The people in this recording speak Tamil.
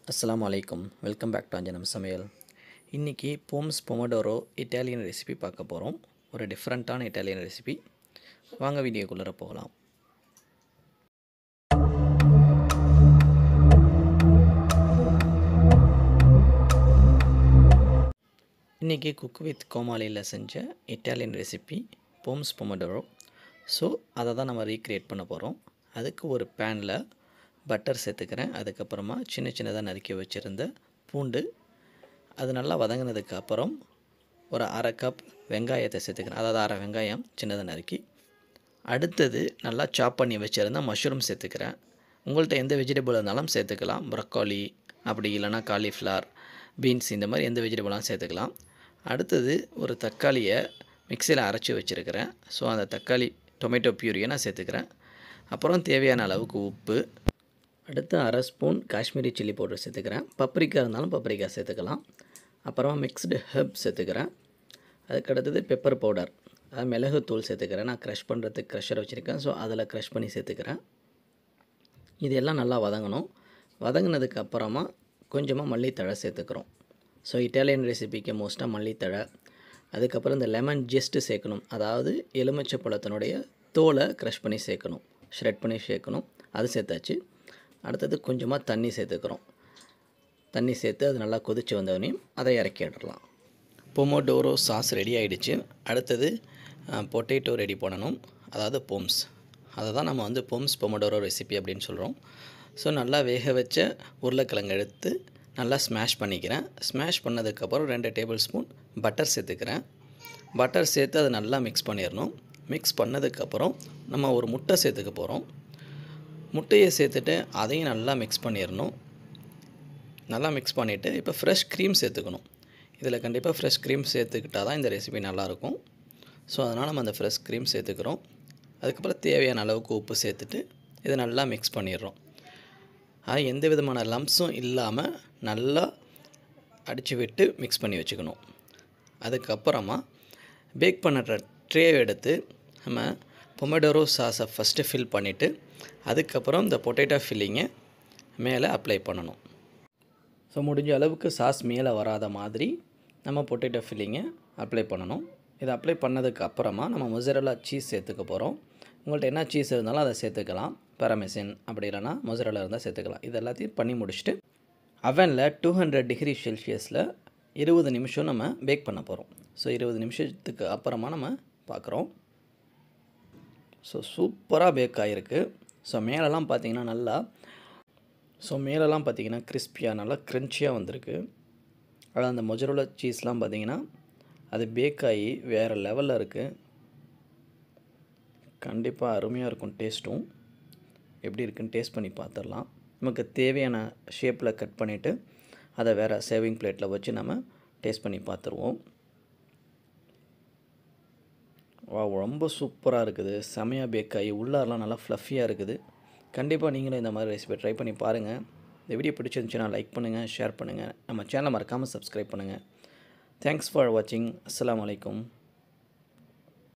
Assalamu alaikum. Welcome back to Anjanam Samayal. இன்னைக்கு Pommes Pomodoro Italian recipe பார்க்க போறோம். ஒரு டிஃபரண்டான Italian recipe. வாங்க வீடியோக்குள்ள போகலாம். இன்னைக்கு cook with comaliல செஞ்ச Italian recipe Pommes Pomodoro. So அதை தான் நம்ம ரீக்ரியேட் பண்ண போகிறோம். அதுக்கு ஒரு பேனில் பட்டர் சேர்த்துக்கிறேன். அதுக்கப்புறமா சின்ன சின்னதாக நறுக்கி வச்சுருந்த பூண்டு, அது நல்லா வதங்கினதுக்கு அப்புறம் ஒரு அரை கப் வெங்காயத்தை சேர்த்துக்கிறேன். அதாவது அரை வெங்காயம் சின்னதாக நறுக்கி. அடுத்தது நல்லா சாப் பண்ணி வச்சுருந்த மஷ்ரூம் சேர்த்துக்கிறேன். உங்கள்கிட்ட எந்த வெஜிடபிள் இருந்தாலும் சேர்த்துக்கலாம். ப்ரொக்கோலி அப்படி இல்லைனா காலிஃப்ளவர், பீன்ஸ் இந்த மாதிரி எந்த வெஜிடபிளாலும் சேர்த்துக்கலாம். அடுத்தது ஒரு தக்காளியை மிக்சியில் அரைச்சி வச்சுருக்கிறேன். ஸோ அந்த தக்காளி டொமேட்டோ பியூரியை நான் சேர்த்துக்கிறேன். அப்புறம் தேவையான அளவுக்கு உப்பு. அடுத்து அரை ஸ்பூன் காஷ்மீரி சில்லி பவுடர் சேர்த்துக்கிறேன். பப்ரிக்கா இருந்தாலும் பப்ரிக்கா சேர்த்துக்கலாம். அப்புறமா மிக்ஸ்டு ஹெர்ப் சேர்த்துக்கிறேன். அதுக்கடுத்தது பெப்பர் பவுடர், அதாவது மிளகுத்தூள் சேர்த்துக்கிறேன். நான் க்ரஷ் பண்ணுறதுக்கு க்ரஷர் வச்சுருக்கேன். ஸோ அதில் க்ரஷ் பண்ணி சேர்த்துக்கிறேன். இது எல்லாம் நல்லா வதங்கணும். வதங்கினதுக்கு அப்புறமா கொஞ்சமாக மல்லித்தழை சேர்த்துக்கிறோம். ஸோ இட்டாலியன் ரெசிபிக்கு மோஸ்ட்டாக மல்லித்தழை. அதுக்கப்புறம் இந்த லெமன் ஜெஸ்ட்டு சேர்க்கணும். அதாவது எலுமிச்சை பழத்தினுடைய தோலை க்ரஷ் பண்ணி சேர்க்கணும், ஷ்ரெட் பண்ணி சேர்க்கணும். அது சேர்த்தாச்சு. அடுத்தது கொஞ்சமாக தண்ணி சேர்த்துக்கிறோம். தண்ணி சேர்த்து அது நல்லா கொதித்து வந்தவனையும் அதை இறக்கிடலாம். பொமோடோரோ சாஸ் ரெடி ஆகிடுச்சு. அடுத்தது பொட்டேட்டோ ரெடி பண்ணணும், அதாவது போம்ஸ். அதை தான் நம்ம Pommes Pomodoro Recipe அப்படின்னு சொல்கிறோம். ஸோ நல்லா வேக வச்ச உருளைக்கிழங்கு எடுத்து நல்லா ஸ்மாஷ் பண்ணிக்கிறேன். ஸ்மாஷ் பண்ணதுக்கப்புறம் 2 டேபிள் ஸ்பூன் பட்டர் சேர்த்துக்கிறேன். பட்டர் சேர்த்து அதை நல்லா மிக்ஸ் பண்ணிடணும். மிக்ஸ் பண்ணதுக்கப்புறம் நம்ம ஒரு முட்டை சேர்த்துக்க போகிறோம். முட்டையை சேர்த்துட்டு அதையும் நல்லா மிக்ஸ் பண்ணிடணும். நல்லா மிக்ஸ் பண்ணிவிட்டு இப்போ ஃப்ரெஷ் க்ரீம் சேர்த்துக்கணும். இதில் கண்டிப்பாக ஃப்ரெஷ் க்ரீம் சேர்த்துக்கிட்டால் தான் இந்த ரெசிபி நல்லாயிருக்கும். ஸோ அதனால் நம்ம அந்த ஃப்ரெஷ் க்ரீம் சேர்த்துக்கிறோம். அதுக்கப்புறம் தேவையான அளவுக்கு உப்பு சேர்த்துட்டு இதை நல்லா மிக்ஸ் பண்ணிடுறோம். அது எந்த விதமான லம்ப்ஸும் இல்லாமல் நல்லா அடித்து விட்டு மிக்ஸ் பண்ணி வச்சுக்கணும். அதுக்கப்புறமா பேக் பண்ணுற ட்ரே எடுத்து நம்ம பொமடோரோ சாஸை ஃபஸ்ட்டு ஃபில் பண்ணிவிட்டு அதுக்கப்புறம் இந்த பொட்டேட்டோ ஃபில்லிங்கை மேலே அப்ளை பண்ணணும். ஸோ முடிஞ்ச அளவுக்கு சாஸ் மேலே வராத மாதிரி நம்ம பொட்டேட்டோ ஃபில்லிங்கை அப்ளை பண்ணணும். இதை அப்ளை பண்ணதுக்கு அப்புறமா நம்ம மொசரெல்லா சீஸ் சேர்த்துக்க போகிறோம். உங்கள்கிட்ட என்ன சீஸ் இருந்தாலும் அதை சேர்த்துக்கலாம். பரமெசன் அப்படி இல்லைனா மொசரெல்லா இருந்தால் சேர்த்துக்கலாம். இது எல்லாத்தையும் பண்ணி முடிச்சுட்டு அவனில் 200 டிகிரி செல்சியஸில் 20 நிமிஷம் நம்ம பேக் பண்ண போகிறோம். ஸோ 20 நிமிஷத்துக்கு அப்புறமா நம்ம பார்க்குறோம். ஸோ சூப்பராக பேக் ஆகிருக்கு. ஸோ மேலெல்லாம் பார்த்திங்கன்னா கிறிஸ்பியாக நல்லா க்ரன்ச்சியாக வந்திருக்கு. அதாவது அந்த மொசரெல்லா சீஸ்லாம் பார்த்திங்கன்னா அது பேக் ஆகி வேறு லெவலில் இருக்குது. கண்டிப்பாக அருமையாக இருக்கும். டேஸ்ட்டும் எப்படி இருக்குன்னு டேஸ்ட் பண்ணி பார்த்துடலாம். நமக்கு தேவையான ஷேப்பில் கட் பண்ணிவிட்டு அதை வேறு சேவிங் பிளேட்டில் வச்சு நம்ம டேஸ்ட் பண்ணி பார்த்துருவோம். ரொம்ப சூப்பராக இருக்குது. செமையாக பேக் ஆகி உள்ளாரெலாம் நல்லா ஃப்ளஃபியாக இருக்குது. கண்டிப்பாக நீங்களும் இந்த மாதிரி ரெசிபி ட்ரை பண்ணி பாருங்கள். இந்த வீடியோ பிடிச்சிருந்துச்சுன்னா லைக் பண்ணுங்கள், ஷேர் பண்ணுங்கள். நம்ம சேனலை மறக்காமல் சப்ஸ்கிரைப் பண்ணுங்கள். தேங்க்ஸ் ஃபார் வாட்சிங். அஸ்ஸலாமு அலைக்கும்.